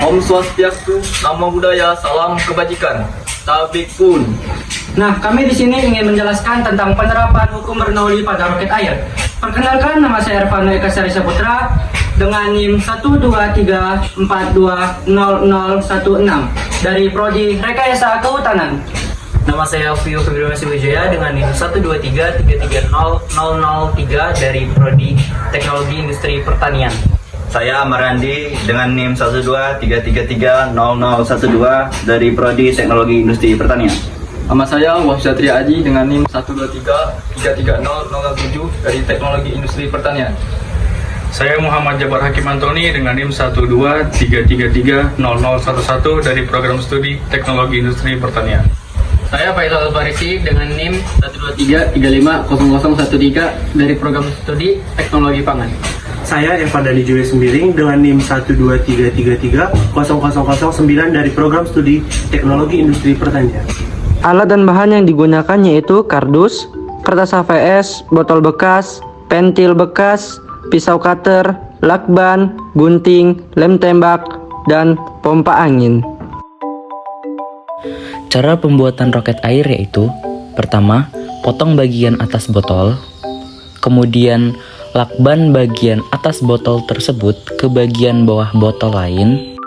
Om Swastiastu, Namo Buddhaya, Salam Kebajikan. Tabik pun. Nah, kami di sini ingin menjelaskan tentang penerapan hukum Bernoulli pada roket air. Perkenalkan, nama saya Ervano Eka Sari Saputra dengan NIM 123420016 dari Prodi Rekayasa Kehutanan. Nama saya Vio Februari Wijaya dengan NIM 123330003 dari Prodi Teknologi Industri Pertanian. Saya Marandi dengan NIM 123330012 dari Prodi Teknologi Industri Pertanian. Nama saya Wahsyatria Aji dengan NIM 123330007 dari Teknologi Industri Pertanian. Saya Muhammad Jabar Hakim Antoni dengan NIM 123330011 dari Program Studi Teknologi Industri Pertanian. Saya Faisal Farisi dengan NIM 123350013 dari Program Studi Teknologi Pangan. Saya Evan Dani Juwe Sembiring dengan NIM 123330009 dari Program Studi Teknologi Industri Pertanian. Alat dan bahan yang digunakan yaitu kardus, kertas HVS, botol bekas, pentil bekas, pisau cutter, lakban, gunting, lem tembak, dan pompa angin. Cara pembuatan roket air yaitu: pertama, potong bagian atas botol, kemudian lakban bagian atas botol tersebut ke bagian bawah botol lain,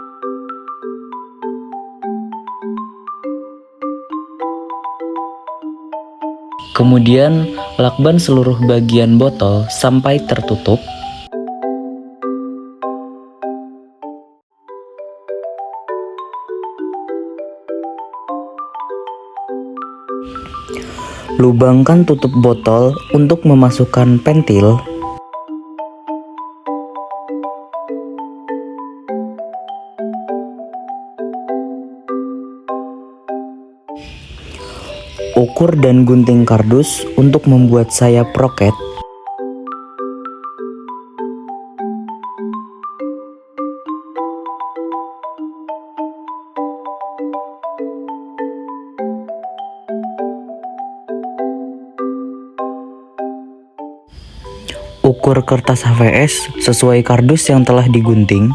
kemudian lakban seluruh bagian botol sampai tertutup. Lubangkan tutup botol untuk memasukkan pentil. Ukur dan gunting kardus untuk membuat sayap roket. Ukur kertas HVS sesuai kardus yang telah digunting.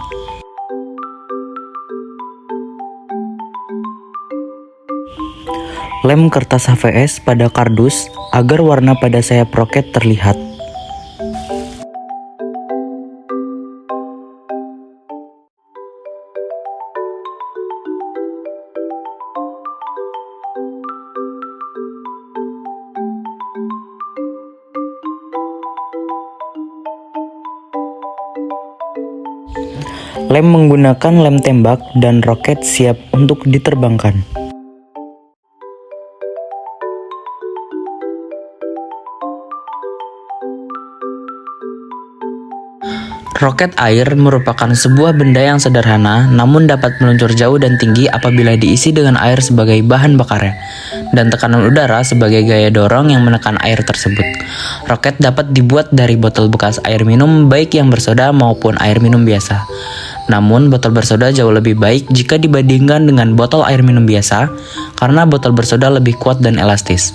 Lem kertas HVS pada kardus agar warna pada sayap roket terlihat. Lem menggunakan lem tembak dan roket siap untuk diterbangkan. Roket air merupakan sebuah benda yang sederhana namun dapat meluncur jauh dan tinggi apabila diisi dengan air sebagai bahan bakarnya dan tekanan udara sebagai gaya dorong yang menekan air tersebut. Roket dapat dibuat dari botol bekas air minum baik yang bersoda maupun air minum biasa. Namun botol bersoda jauh lebih baik jika dibandingkan dengan botol air minum biasa karena botol bersoda lebih kuat dan elastis.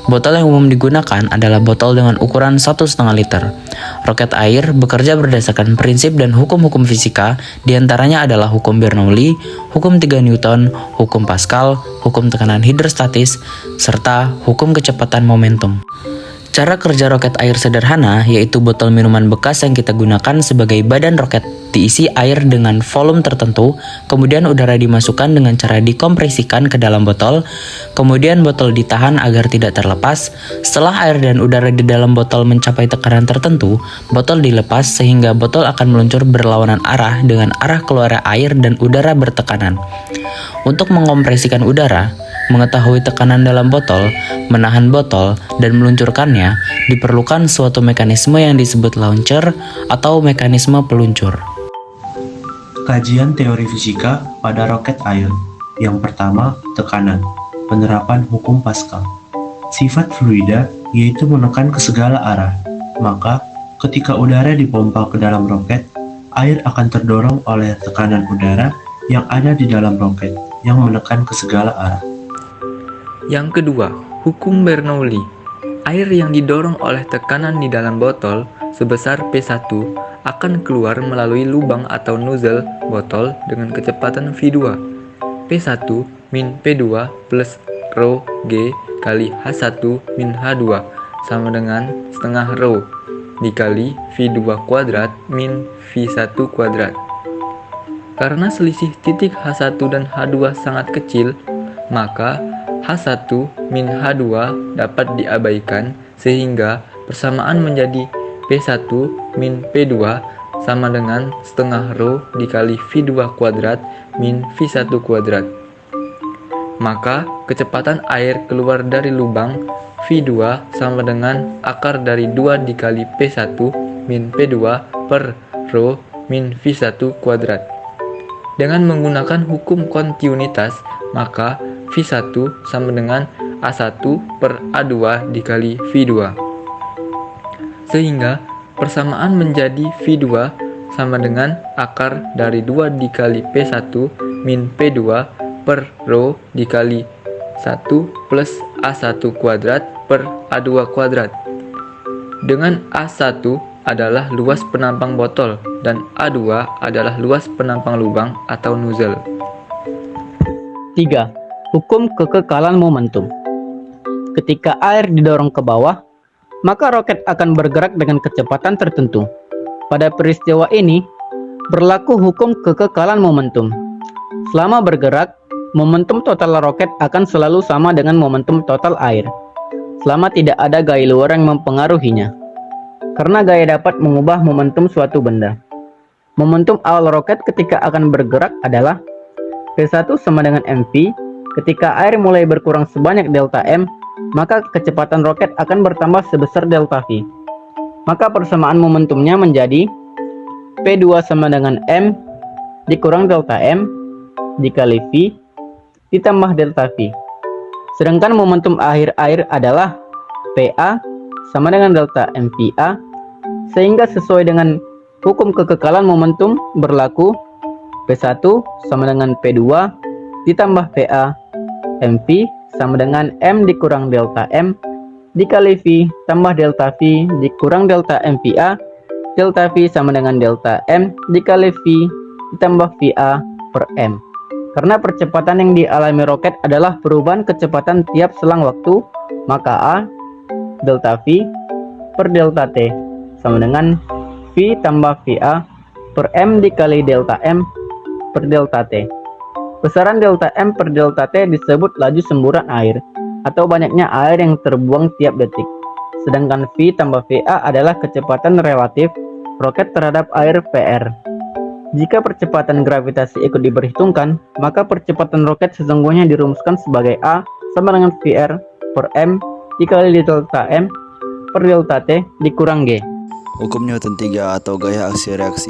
Botol yang umum digunakan adalah botol dengan ukuran 1,5 liter. Roket air bekerja berdasarkan prinsip dan hukum-hukum fisika, diantaranya adalah hukum Bernoulli, hukum 3 Newton, hukum Pascal, hukum tekanan hidrostatis, serta hukum kecepatan momentum. Cara kerja roket air sederhana yaitu botol minuman bekas yang kita gunakan sebagai badan roket diisi air dengan volume tertentu, kemudian udara dimasukkan dengan cara dikompresikan ke dalam botol, kemudian botol ditahan agar tidak terlepas. Setelah air dan udara di dalam botol mencapai tekanan tertentu, botol dilepas sehingga botol akan meluncur berlawanan arah dengan arah keluar air dan udara bertekanan. Untuk mengompresikan udara, mengetahui tekanan dalam botol, menahan botol, dan meluncurkannya, diperlukan suatu mekanisme yang disebut launcher atau mekanisme peluncur. Kajian teori fisika pada roket air. Yang pertama, tekanan. Penerapan hukum Pascal. Sifat fluida yaitu menekan ke segala arah. Maka, ketika udara dipompa ke dalam roket, air akan terdorong oleh tekanan udara yang ada di dalam roket yang menekan ke segala arah. Yang kedua, hukum Bernoulli. Air yang didorong oleh tekanan di dalam botol sebesar P1 akan keluar melalui lubang atau nozzle botol dengan kecepatan V2. P1 min P2 plus rho G kali H1 min H2 sama dengan setengah rho dikali V2 kuadrat min V1 kuadrat. Karena selisih titik H1 dan H2 sangat kecil, maka H1 min H2 dapat diabaikan sehingga persamaan menjadi P1 min P2 sama dengan setengah rho dikali V2 kuadrat min V1 kuadrat. Maka kecepatan air keluar dari lubang V2 sama dengan akar dari 2 dikali P1 min P2 per rho min V1 kuadrat. Dengan menggunakan hukum kontinuitas, maka V1 sama dengan A1 per A2 dikali V2. Sehingga persamaan menjadi V2 sama dengan akar dari 2 dikali P1 min P2 per rho dikali 1 plus A1 kuadrat per A2 kuadrat. Dengan A1 adalah luas penampang botol dan A2 adalah luas penampang lubang atau nozzle. 3. Hukum kekekalan momentum. Ketika air didorong ke bawah, maka roket akan bergerak dengan kecepatan tertentu. Pada peristiwa ini, berlaku hukum kekekalan momentum. Selama bergerak, momentum total roket akan selalu sama dengan momentum total air, selama tidak ada gaya luar yang mempengaruhinya. Karena gaya dapat mengubah momentum suatu benda. Momentum awal roket ketika akan bergerak adalah P1 sama dengan mv. Ketika air mulai berkurang sebanyak delta m, maka kecepatan roket akan bertambah sebesar delta v. Maka persamaan momentumnya menjadi P2 sama dengan m dikurang delta m dikali v ditambah delta v. Sedangkan momentum akhir air adalah PA sama dengan delta mva, sehingga sesuai dengan hukum kekekalan momentum berlaku P1 sama dengan P2 ditambah PA mv sama dengan m dikurang delta m dikali v tambah delta v dikurang delta mva. Delta v sama dengan delta m dikali v ditambah va per m. Karena percepatan yang dialami roket adalah perubahan kecepatan tiap selang waktu, maka A delta v per delta t sama dengan v tambah va per m dikali delta m per delta t. Besaran delta m per delta t disebut laju semburan air atau banyaknya air yang terbuang tiap detik. Sedangkan v tambah va adalah kecepatan relatif roket terhadap air PR. Jika percepatan gravitasi ikut diperhitungkan, maka percepatan roket sesungguhnya dirumuskan sebagai A sama dengan VR per m dikali delta m per delta t dikurang g. Hukum Newton 3 atau gaya aksi reaksi.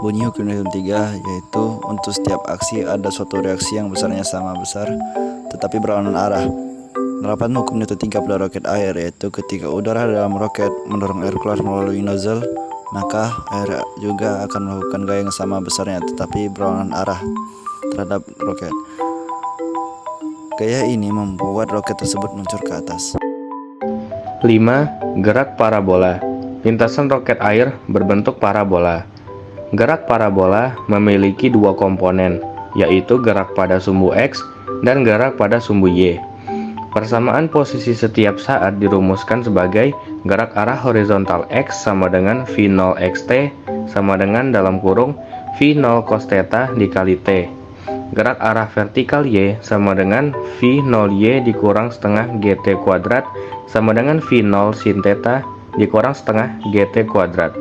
Bunyi hukum Newton 3 yaitu untuk setiap aksi ada suatu reaksi yang besarnya sama besar tetapi berlawanan arah. Penerapan hukum Newton 3 pada roket air yaitu ketika udara dalam roket mendorong air keluar melalui nozzle, maka air juga akan melakukan gaya yang sama besarnya tetapi berlawanan arah terhadap roket. Gaya ini membuat roket tersebut meluncur ke atas. 5. Gerak parabola. Lintasan roket air berbentuk parabola. Gerak parabola memiliki dua komponen, yaitu gerak pada sumbu X dan gerak pada sumbu Y. Persamaan posisi setiap saat dirumuskan sebagai gerak arah horizontal X sama dengan V0 xt sama dengan dalam kurung V0 cos theta dikali T. Gerak arah vertikal Y sama dengan V0 Y dikurang setengah GT kuadrat sama dengan V0 sin theta dikurang setengah GT kuadrat.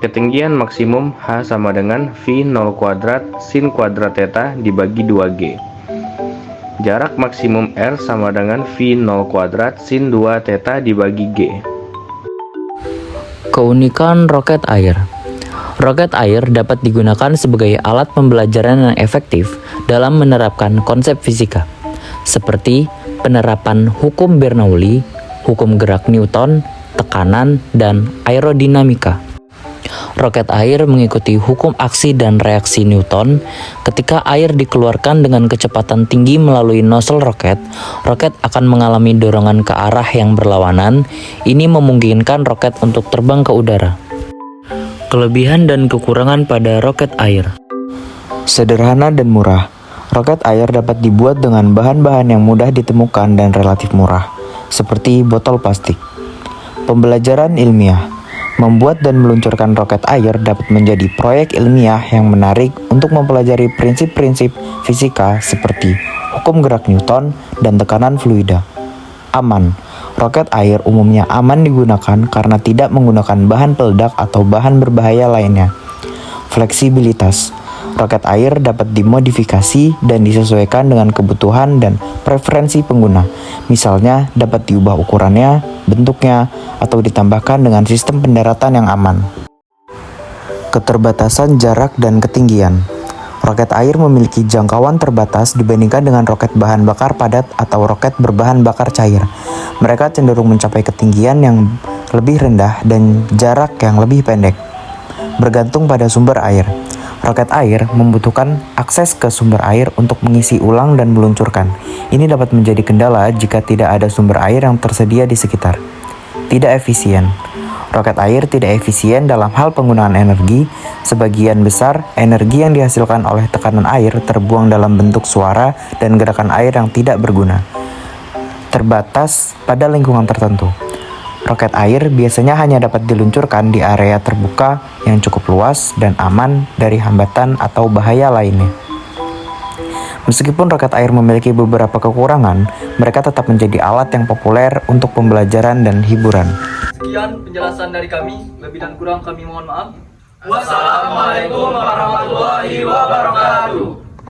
Ketinggian maksimum H sama dengan V0 kuadrat sin kuadrat theta dibagi 2G. Jarak maksimum R sama dengan V0 kuadrat sin 2 theta dibagi G. Keunikan roket air. Roket air dapat digunakan sebagai alat pembelajaran yang efektif dalam menerapkan konsep fisika, seperti penerapan hukum Bernoulli, hukum gerak Newton, tekanan, dan aerodinamika. Roket air mengikuti hukum aksi dan reaksi Newton. Ketika air dikeluarkan dengan kecepatan tinggi melalui nozzle roket, roket akan mengalami dorongan ke arah yang berlawanan. Ini memungkinkan roket untuk terbang ke udara. Kelebihan dan kekurangan pada roket air. Sederhana dan murah. Roket air dapat dibuat dengan bahan-bahan yang mudah ditemukan dan relatif murah, seperti botol plastik. Pembelajaran ilmiah. Membuat dan meluncurkan roket air dapat menjadi proyek ilmiah yang menarik untuk mempelajari prinsip-prinsip fisika seperti hukum gerak Newton dan tekanan fluida. Aman. Roket air umumnya aman digunakan karena tidak menggunakan bahan peledak atau bahan berbahaya lainnya. Fleksibilitas. Roket air dapat dimodifikasi dan disesuaikan dengan kebutuhan dan preferensi pengguna. Misalnya, dapat diubah ukurannya, bentuknya, atau ditambahkan dengan sistem pendaratan yang aman. Keterbatasan jarak dan ketinggian. Roket air memiliki jangkauan terbatas dibandingkan dengan roket bahan bakar padat atau roket berbahan bakar cair. Mereka cenderung mencapai ketinggian yang lebih rendah dan jarak yang lebih pendek. Bergantung pada sumber air. Roket air membutuhkan akses ke sumber air untuk mengisi ulang dan meluncurkan. Ini dapat menjadi kendala jika tidak ada sumber air yang tersedia di sekitar. Tidak efisien. Roket air tidak efisien dalam hal penggunaan energi. Sebagian besar energi yang dihasilkan oleh tekanan air terbuang dalam bentuk suara dan gerakan air yang tidak berguna. Terbatas pada lingkungan tertentu. Roket air biasanya hanya dapat diluncurkan di area terbuka yang cukup luas dan aman dari hambatan atau bahaya lainnya. Meskipun roket air memiliki beberapa kekurangan, mereka tetap menjadi alat yang populer untuk pembelajaran dan hiburan. Sekian penjelasan dari kami, lebih dan kurang kami mohon maaf. Wassalamualaikum warahmatullahi wabarakatuh.